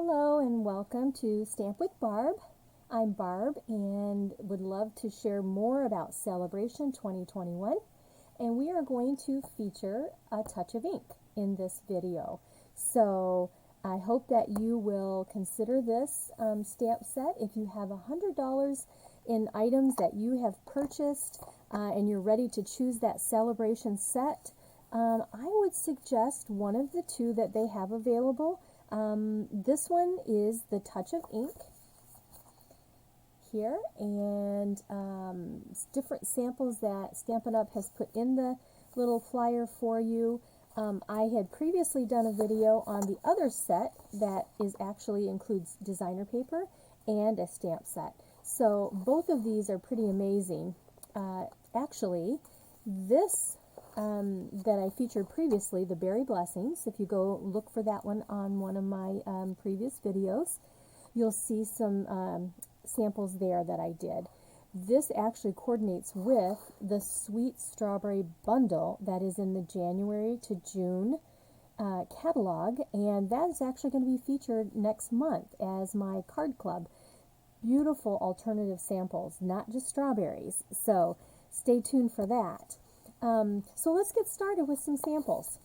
Hello and welcome to Stamp with Barb. I'm Barb and would love to share more about Sale-A-Bration 2021, and we are going to feature a touch of ink in this video. So I hope that you will consider this stamp set. If you have $100 in items that you have purchased and you're ready to choose that Sale-A-Bration set, I would suggest one of the two that they have available. This one is the Touch of Ink here, and different samples that Stampin' Up! Has put in the little flyer for you. I had previously done a video on the other set that actually includes designer paper and a stamp set. So both of these are pretty amazing. Actually, this that I featured previously, the Berry Blessings, if you go look for that one on one of my previous videos, you'll see some samples there that I did. This actually coordinates with the Sweet Strawberry Bundle that is in the January to June catalog, and that is actually going to be featured next month as my card club. Beautiful alternative samples, not just strawberries, so stay tuned for that. So let's get started with some samples.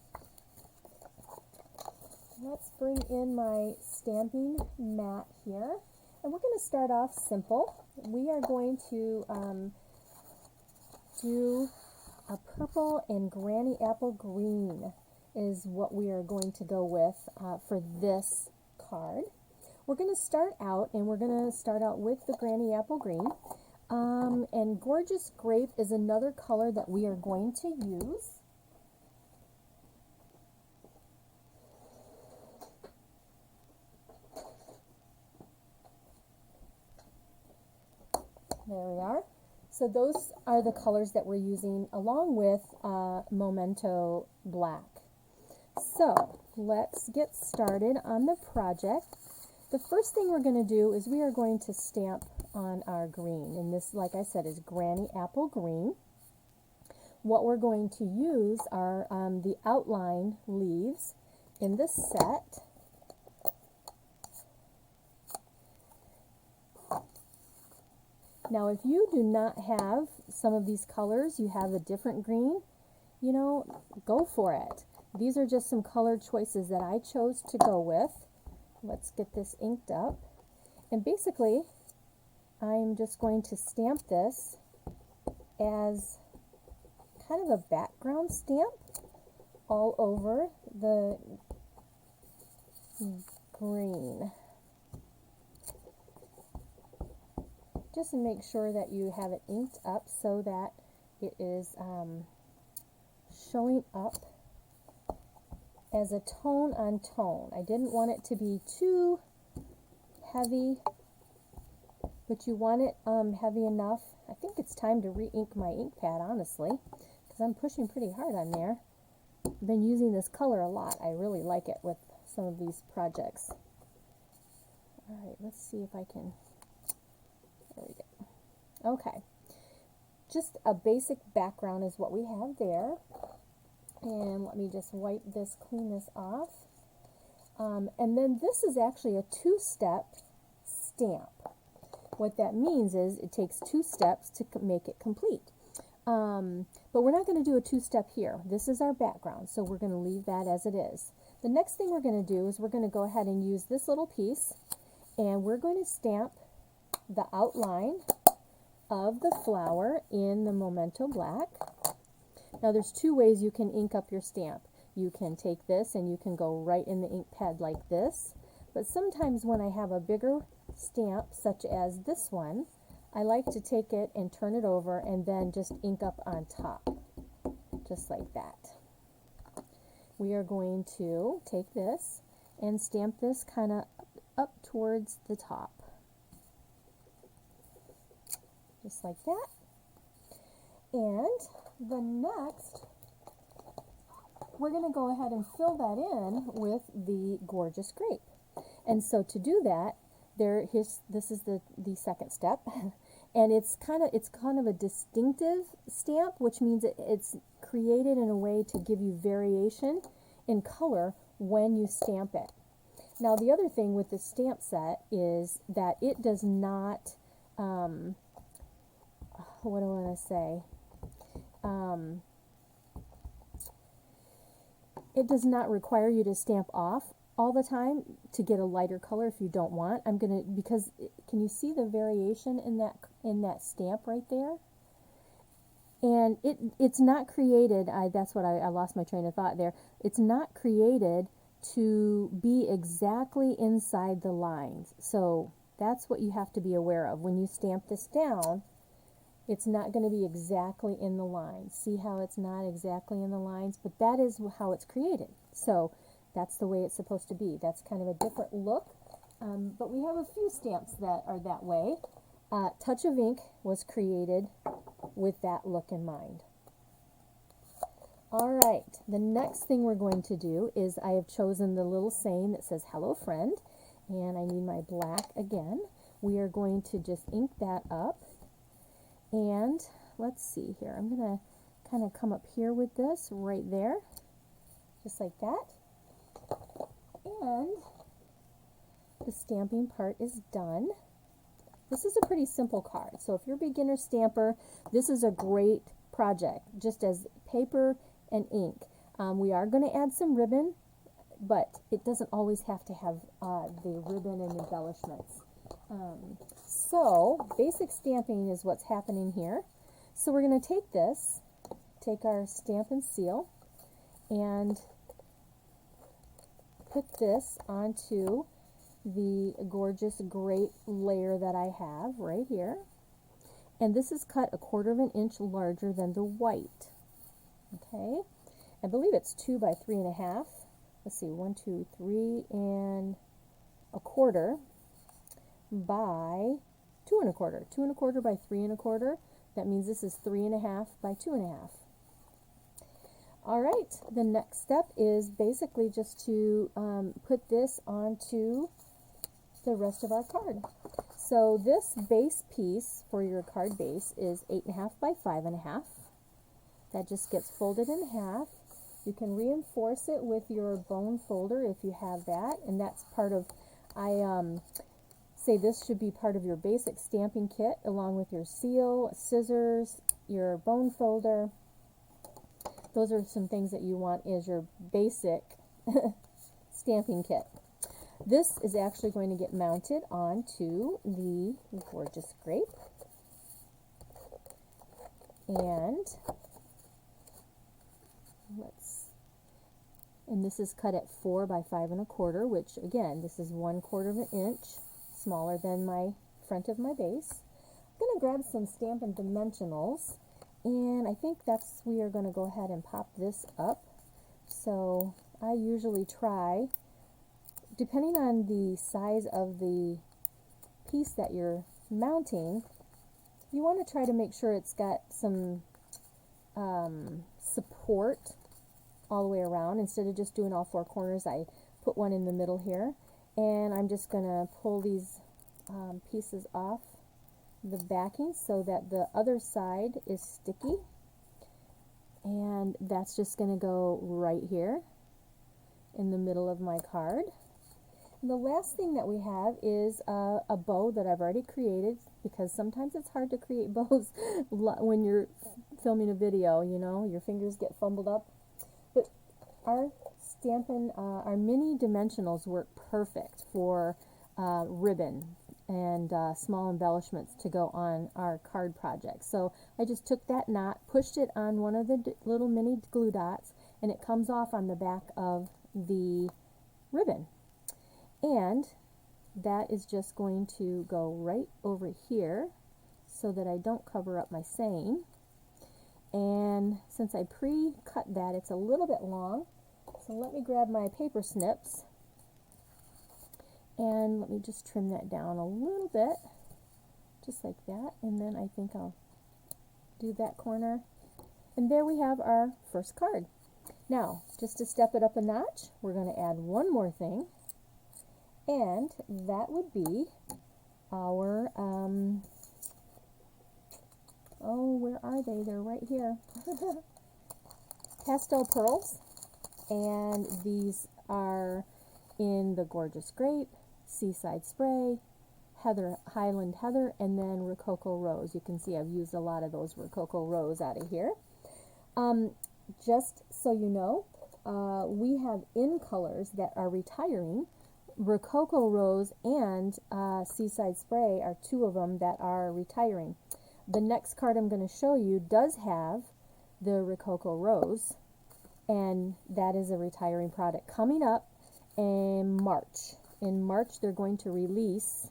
Let's bring in my stamping mat here, and we're going to start off simple. We are going to do a purple and granny apple green is what we are going to go with for this card. We're going to start out, and we're going to start out with the granny apple green. And Gorgeous Grape is another color that we are going to use. There we are. So those are the colors that we're using along with Memento Black. So let's get started on the project. The first thing we're going to do is we are going to stamp on our green, and this, like I said, is Granny Apple Green. What we're going to use are the outline leaves in the set. Now if you do not have some of these colors, you have a different green, you know, go for it. These are just some color choices that I chose to go with. Let's get this inked up, and basically I'm just going to stamp this as kind of a background stamp all over the green. Just to make sure that you have it inked up so that it is showing up as a tone on tone. I didn't want it to be too heavy, but you want it heavy enough. I think it's time to re-ink my ink pad, honestly, because I'm pushing pretty hard on there. I've been using this color a lot. I really like it with some of these projects. Alright, let's see if I can, there we go. Okay, just a basic background is what we have there. And let me just wipe this, clean this off. And then this is actually a two-step stamp. What that means is it takes 2 steps to make it complete. But we're not going to do a 2-step here. This is our background, so we're going to leave that as it is. The next thing we're going to do is we're going to go ahead and use this little piece, and we're going to stamp the outline of the flower in the Memento Black. Now there's 2 ways you can ink up your stamp. You can take this and you can go right in the ink pad like this, but sometimes when I have a bigger stamp such as this one, I like to take it and turn it over and then just ink up on top, just like that. We are going to take this and stamp this kind of up towards the top, just like that. And the next, we're going to go ahead and fill that in with the Gorgeous Grape. And so to do that, this is the second step, and it's kind of a distinctive stamp, which means it's created in a way to give you variation in color when you stamp it. Now the other thing with the stamp set is that it does not, what do I want to say? It does not require you to stamp off all the time to get a lighter color if you don't want. I'm gonna, because can you see the variation in that stamp right there? And it's not created, that's what I lost my train of thought there. It's not created to be exactly inside the lines. So that's what you have to be aware of. When you stamp this down, it's not going to be exactly in the lines. See how it's not exactly in the lines? But that is how it's created. So that's the way it's supposed to be. That's kind of a different look. But we have a few stamps that are that way. Touch of Ink was created with that look in mind. All right, the next thing we're going to do is I have chosen the little saying that says hello friend, and I need my black again. We are going to just ink that up. And let's see here, I'm going to kind of come up here with this right there, just like that. And the stamping part is done. This is a pretty simple card, so if you're a beginner stamper, this is a great project, just as paper and ink. We are going to add some ribbon, but it doesn't always have to have the ribbon and embellishments. So basic stamping is what's happening here. So we're going to take this, take our stamp and seal, and put this onto the gorgeous great layer that I have right here. And this is cut 1/4 of an inch larger than the white. Okay, I believe it's 2 by 3.5. Let's see, 1, 2, 3 and 1/4 by 2 1/4. 2 1/4 by 3 1/4. That means this is 3.5 by 2.5. All right, the next step is basically just to put this onto the rest of our card. So this base piece for your card base is 8.5 by 5.5. That just gets folded in half. You can reinforce it with your bone folder if you have that, and that's part of, I say this should be part of your basic stamping kit along with your seal, scissors, your bone folder. Those are some things that you want as your basic stamping kit. This is actually going to get mounted onto the gorgeous grape. And this is cut at 4 by 5 1/4, which again, this is 1/4 of an inch smaller than my front of my base. I'm going to grab some Stampin' Dimensionals, and I think we are going to go ahead and pop this up. So I usually try, depending on the size of the piece that you're mounting, you want to try to make sure it's got some support all the way around. Instead of just doing all 4 corners, I put one in the middle here, and I'm just going to pull these pieces off the backing so that the other side is sticky, and that's just going to go right here in the middle of my card. And the last thing that we have is a bow that I've already created, because sometimes it's hard to create bows when you're filming a video, you know, your fingers get fumbled up. But our our mini dimensionals work perfect for ribbon and small embellishments to go on our card project. So I just took that knot, pushed it on one of the little mini glue dots, and it comes off on the back of the ribbon. And that is just going to go right over here so that I don't cover up my saying. And since I pre-cut that, it's a little bit long. So let me grab my paper snips and let me just trim that down a little bit, just like that. And then I think I'll do that corner. And there we have our first card. Now, just to step it up a notch, we're going to add one more thing. And that would be our, oh, where are they? They're right here. Pastel pearls. And these are in the Gorgeous Grape, Seaside Spray, Heather, Highland Heather, and then Rococo Rose. You can see I've used a lot of those Rococo Rose out of here. Just so you know, we have in colors that are retiring. Rococo Rose and Seaside Spray are two of them that are retiring. The next card I'm going to show you does have the Rococo Rose, and that is a retiring product coming up in March. In March, they're going to release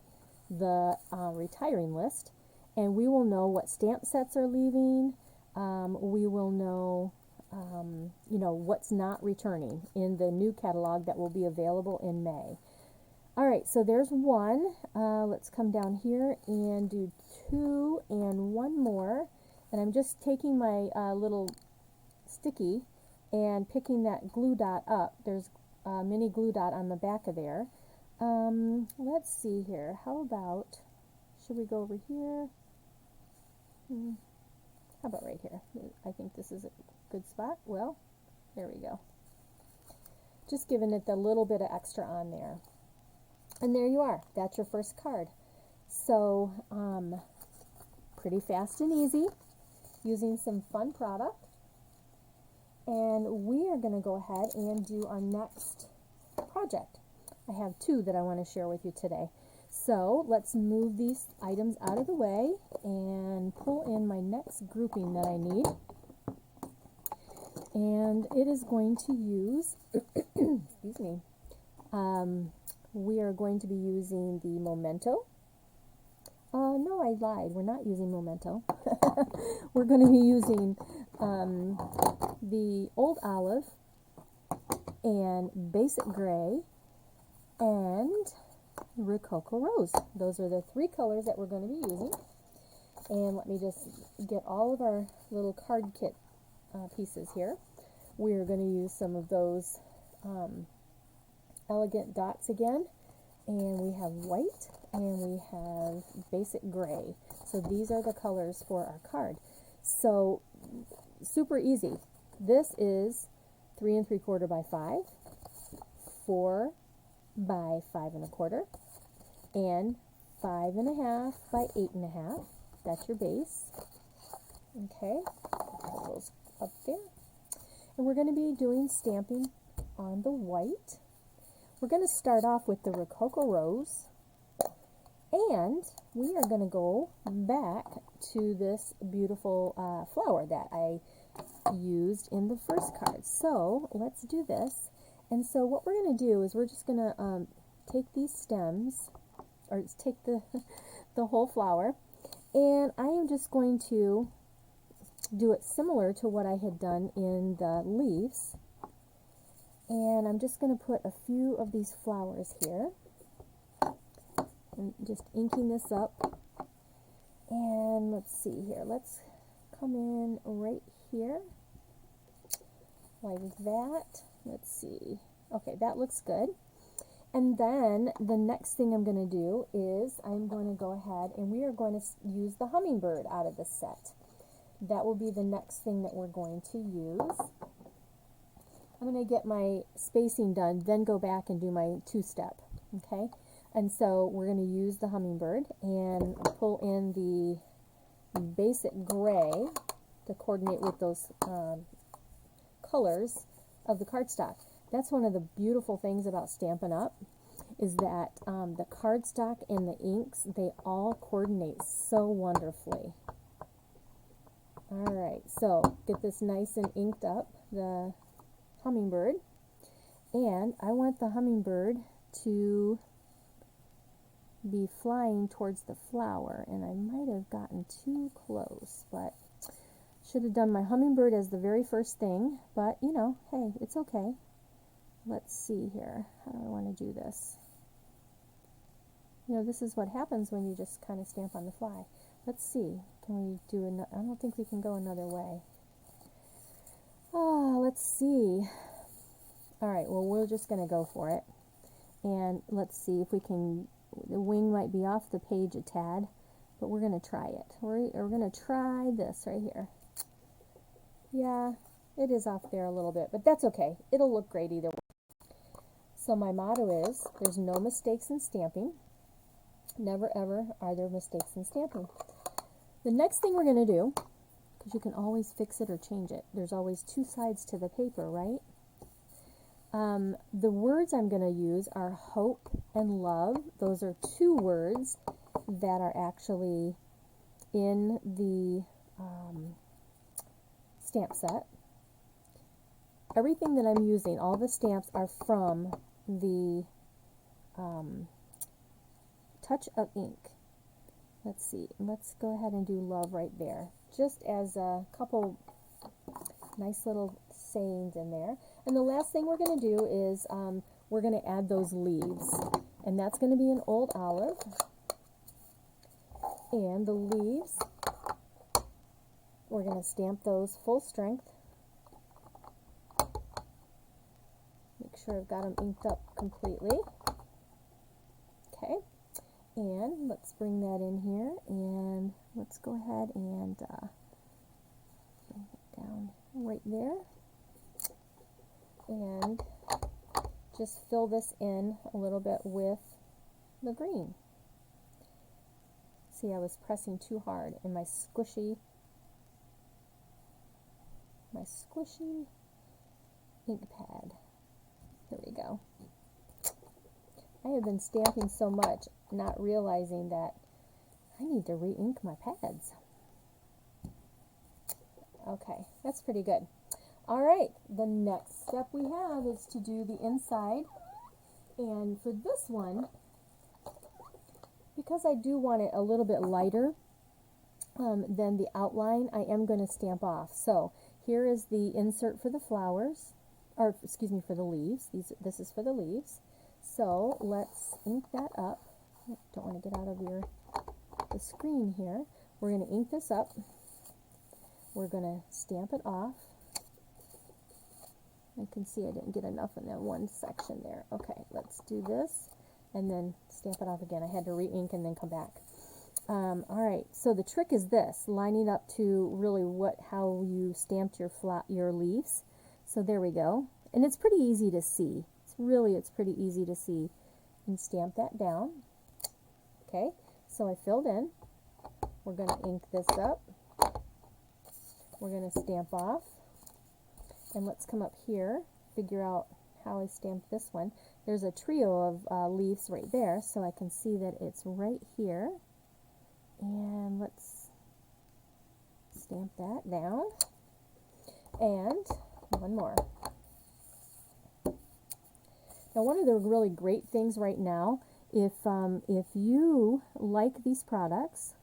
the retiring list, and we will know what stamp sets are leaving. We will know, you know, what's not returning in the new catalog that will be available in May. All right, so there's one. Let's come down here and do two and one more. And I'm just taking my little sticky and picking that glue dot up. There's a mini glue dot on the back of there. Let's see here. How about, should we go over here? How about right here? I think this is a good spot. Well, there we go. Just giving it a little bit of extra on there. And there you are. That's your first card. So, pretty fast and easy, using some fun product. And we are going to go ahead and do our next project. I have two that I want to share with you today. So let's move these items out of the way and pull in my next grouping that I need. And it is going to use, excuse me, we are going to be using the Memento. No, I lied. We're not using Memento. We're going to be using the Old Olive and Basic Gray and Rococo Rose. Those are the three colors that we're going to be using. And let me just get all of our little card kit pieces here. We are going to use some of those elegant dots again. And we have white and we have Basic Gray. So these are the colors for our card. So super easy. This is 3 3/4 by 5, 4 by 5 1/4, and 5 1/2 by 8 1/2. That's your base. Okay, put those up there. And we're going to be doing stamping on the white. We're going to start off with the Rococo Rose, and we are going to go back to this beautiful flower that I used in the first card. So let's do this. And so what we're going to do is we're just going to take these stems, or take the whole flower, and I am just going to do it similar to what I had done in the leaves. And I'm just going to put a few of these flowers here. And just inking this up. And let's see here. Let's come in right here. Like that. Let's see. Okay, that looks good. And then the next thing I'm going to do is I'm going to go ahead and we are going to use the hummingbird out of the set. That will be the next thing that we're going to use. I'm going to get my spacing done, then go back and do my two-step, okay? And so we're going to use the hummingbird and pull in the Basic Gray to coordinate with those colors of the cardstock. That's one of the beautiful things about Stampin' Up! Is that the cardstock and the inks, they all coordinate so wonderfully. Alright, so get this nice and inked up, the hummingbird, and I want the hummingbird to be flying towards the flower, and I might have gotten too close, but should have done my hummingbird as the very first thing, but you know, hey, it's okay. Let's see here. How do I want to do this? You know, this is what happens when you just kind of stamp on the fly. Let's see. Can we do another? I don't think we can go another way. Let's see. Alright, well, we're just going to go for it. And let's see if we can, the wing might be off the page a tad, but we're going to try it. We're going to try this right here. Yeah, it is off there a little bit, but that's okay. It'll look great either way. So my motto is, there's no mistakes in stamping. Never ever are there mistakes in stamping. The next thing we're going to do, because you can always fix it or change it. There's always two sides to the paper, right? The words I'm going to use are hope and love. Those are two words that are actually in the stamp set. Everything that I'm using, all the stamps are from the Touch of Ink. Let's see, let's go ahead and do love right there, just as a couple nice little sayings in there. And the last thing we're going to do is we're going to add those leaves, and that's going to be an old olive. And the leaves, we're going to stamp those full strength. Make sure I've got them inked up completely. Okay, and let's bring that in here, and let's go ahead and bring it down right there. And just fill this in a little bit with the green. See, I was pressing too hard in my squishy ink pad. There we go. I have been stamping so much, not realizing that I need to re-ink my pads. Okay, that's pretty good. Alright, the next step we have is to do the inside. And for this one, because I do want it a little bit lighter than the outline, I am going to stamp off. So here is the insert for the flowers, or excuse me, for the leaves. This is for the leaves. So let's ink that up. Don't want to get out of the screen here. We're going to ink this up. We're going to stamp it off. I can see I didn't get enough in that one section there. Okay, let's do this and then stamp it off again. I had to re-ink and then come back. Alright, so the trick is this, lining up to really how you stamped your leaves. So there we go. And it's pretty easy to see. It's pretty easy to see. And stamp that down. Okay, so I filled in. We're going to ink this up. We're going to stamp off. And let's come up here, figure out how I stamped this one. There's a trio of leaves right there, so I can see that it's right here. And let's stamp that down. And one more. Now, one of the really great things right now, if you like these products,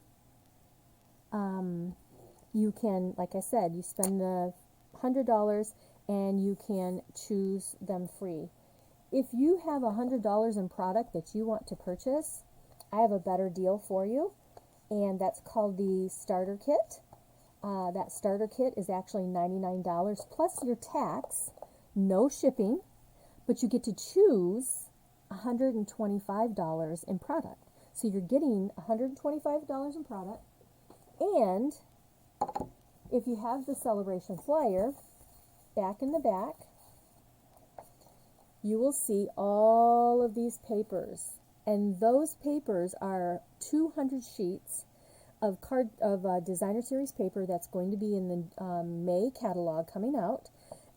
you can, like I said, you spend the $100 and you can choose them free. If you have $100 in product that you want to purchase, I have a better deal for you, and that's called the starter kit. That starter kit is actually $99 plus your tax, no shipping, but you get to choose $125 in product. So you're getting $125 in product, and if you have the Sale-A-Bration flyer, back in the back, you will see all of these papers. And those papers are 200 sheets of designer series paper that's going to be in the May catalog coming out.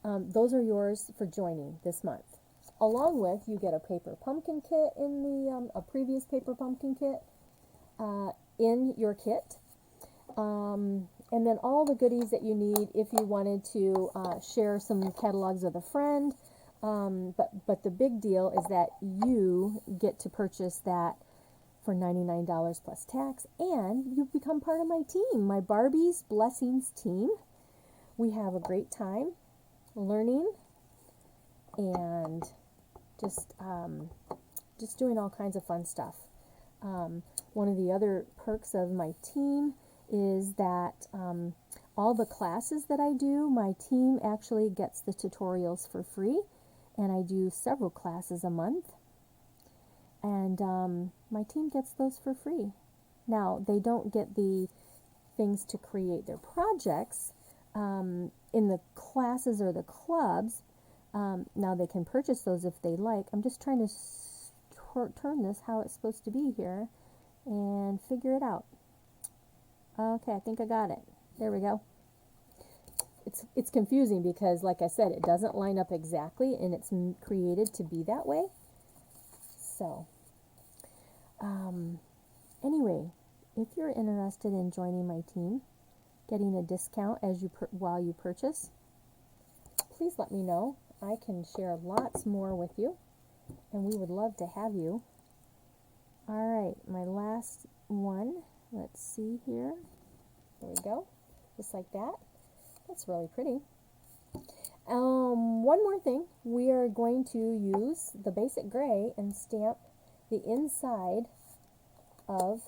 Those are yours for joining this month. Along with, you get a paper pumpkin kit in the a previous paper pumpkin kit in your kit. And then all the goodies that you need if you wanted to share some catalogs with a friend. But the big deal is that you get to purchase that for $99 plus tax, and you become part of my team, my Barbie's Blessings team. We have a great time learning and just doing all kinds of fun stuff. One of the other perks of my team is that all the classes that I do, my team actually gets the tutorials for free, and I do several classes a month, and my team gets those for free. Now, they don't get the things to create their projects in the classes or the clubs, Now they can purchase those if they like. I'm just trying to turn this how it's supposed to be here and figure it out. Okay, I think I got it. There we go. It's confusing because, like I said, it doesn't line up exactly, and it's created to be that way. So, anyway, if you're interested in joining my team, getting a discount as while you purchase, please let me know. I can share lots more with you, and we would love to have you. All right, my last one. Let's see here. There we go, just like that. That's really pretty. One more thing. We are going to use the basic gray and stamp the inside of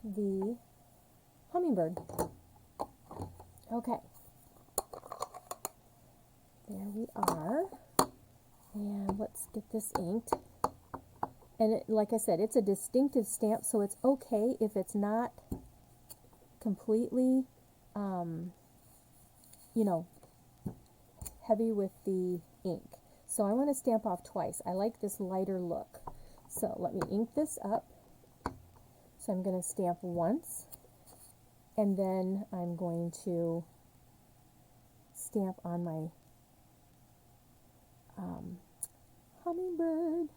the hummingbird. Okay. There we are. And let's get this inked. And like I said, it's a distinctive stamp, so it's okay if it's not completely, heavy with the ink. So I want to stamp off twice. I like this lighter look. So let me ink this up. So I'm going to stamp once, and then I'm going to stamp on my hummingbird.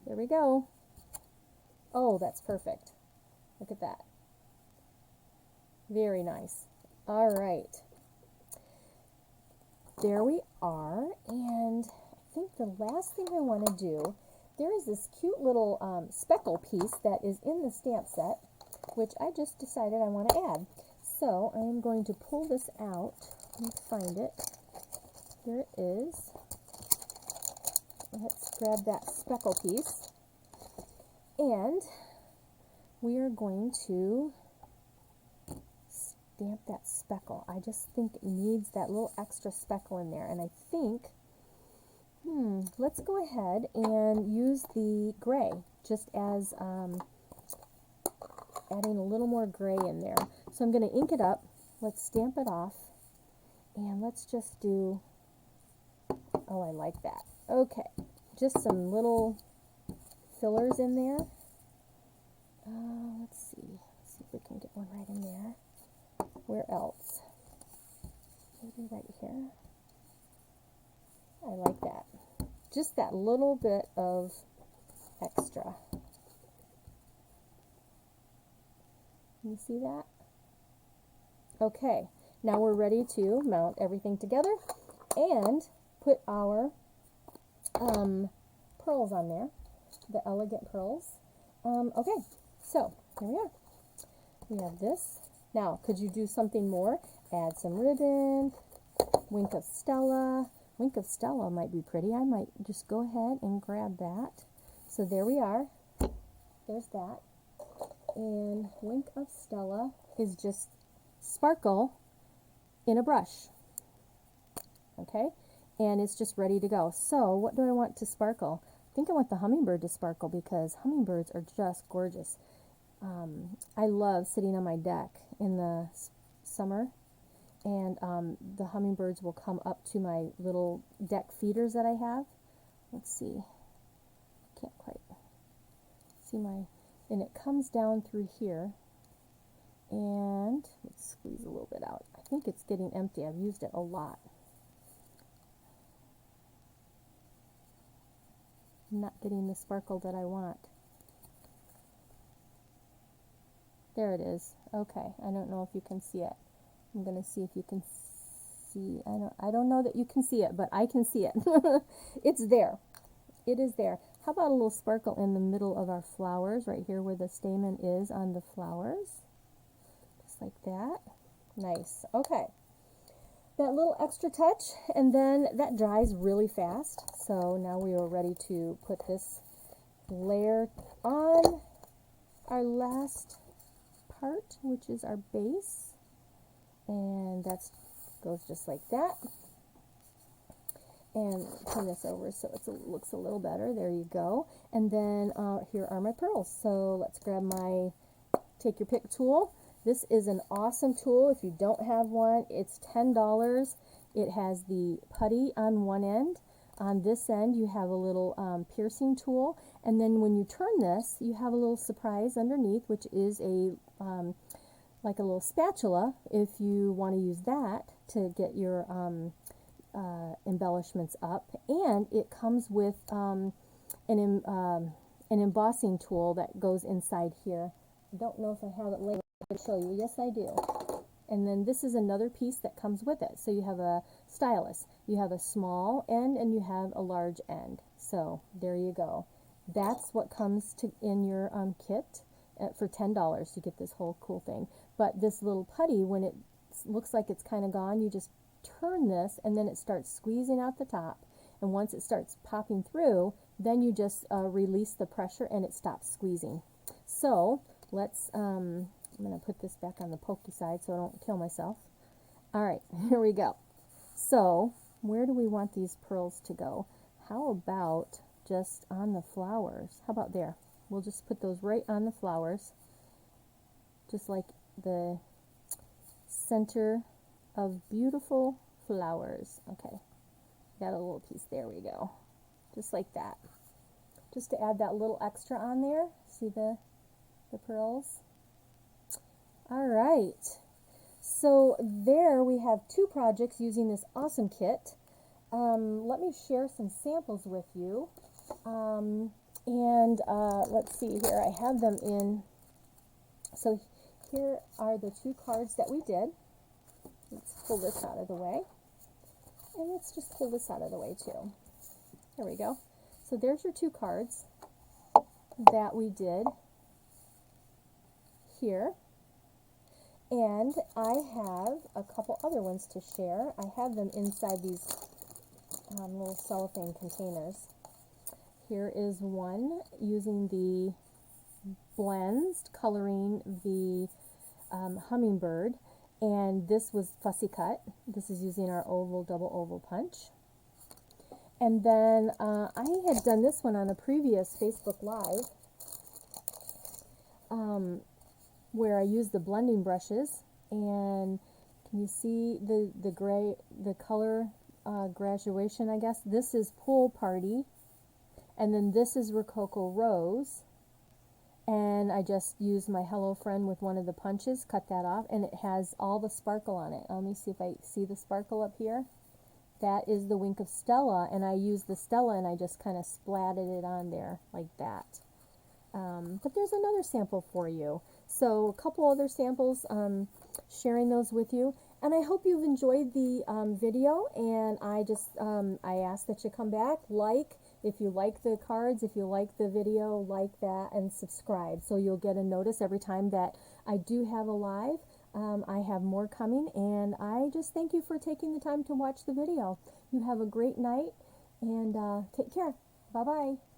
There we go. Oh, that's perfect. Look at that. Very nice. All right. There we are. And I think the last thing I want to do, there is this cute little speckle piece that is in the stamp set, which I just decided I want to add. So I am going to pull this out. Let me find it. Here it is. Let's grab that speckle piece. And we are going to stamp that speckle. I just think it needs that little extra speckle in there. And I think, let's go ahead and use the gray, just as adding a little more gray in there. So I'm going to ink it up. Let's stamp it off. And let's just do, oh, I like that. Okay, just some little fillers in there. Let's see if we can get one right in there. Where else? Maybe right here. I like that. Just that little bit of extra. Can you see that? Okay, now we're ready to mount everything together and put our pearls on there, the elegant pearls. Okay, so here we are. We have this. Now, could you do something more? Add some ribbon, wink of Stella. Wink of Stella might be pretty. I might just go ahead and grab that. So there we are. There's that. And wink of Stella is just sparkle in a brush. Okay? And it's just ready to go. So what do I want to sparkle? I think I want the hummingbird to sparkle because hummingbirds are just gorgeous. I love sitting on my deck in the summer, and the hummingbirds will come up to my little deck feeders that I have. Let's see. Can't quite see and it comes down through here, and let's squeeze a little bit out. I think it's getting empty. I've used it a lot. I'm not getting the sparkle that I want. There it is. Okay, I don't know if you can see it. I'm going to see if you can see. I don't know that you can see it, but I can see it. It's there. It is there. How about a little sparkle in the middle of our flowers, right here where the stamen is on the flowers? Just like that. Nice. Okay. That little extra touch, and then that dries really fast. So now we are ready to put this layer on our last part, which is our base, and that goes just like that. And turn this over so it looks a little better. There you go. And then here are my pearls. So let's grab my take your pick tool. This is an awesome tool. If you don't have one, it's $10. It has the putty on one end. on this end you have a little piercing tool, and then when you turn this you have a little surprise underneath, which is a like a little spatula if you want to use that to get your embellishments up. And it comes with an embossing tool that goes inside here. I don't know if I have it later to show you. Yes, I do. And then this is another piece that comes with it. So you have a stylus, you have a small end, and you have a large end. So there you go. That's what comes in your kit. For $10 you get this whole cool thing. But this little putty, when it looks like it's kind of gone, you just turn this and then it starts squeezing out the top. And once it starts popping through, then you just release the pressure and it stops squeezing. So let's, I'm going to put this back on the pokey side so I don't kill myself. Alright, here we go. So where do we want these pearls to go? How about just on the flowers? How about there? We'll just put those right on the flowers, just like the center of beautiful flowers. Okay, got a little piece. There we go. Just like that. Just to add that little extra on there. See the pearls? All right. So there we have two projects using this awesome kit. Let me share some samples with you. Let's see here, I have them in, so here are the two cards that we did. Let's pull this out of the way, and let's just pull this out of the way too. There we go. So there's your two cards that we did here, and I have a couple other ones to share. I have them inside these little cellophane containers. Here is one using the blends, coloring the hummingbird, and this was fussy cut. This is using our oval, double oval punch. And then I had done this one on a previous Facebook Live where I used the blending brushes, and can you see the gray, the color graduation, I guess? This is Pool Party. And then this is Rococo Rose, and I just used my Hello Friend with one of the punches, cut that off, and it has all the sparkle on it. Let me see if I see the sparkle up here. That is the Wink of Stella, and I used the Stella and I just kind of splatted it on there like that. But there's another sample for you. So a couple other samples, sharing those with you. And I hope you've enjoyed the video, and I ask that you come back, if you like the cards, if you like the video, like that, and subscribe. So you'll get a notice every time that I do have a live. I have more coming, and I just thank you for taking the time to watch the video. You have a great night, and take care. Bye-bye.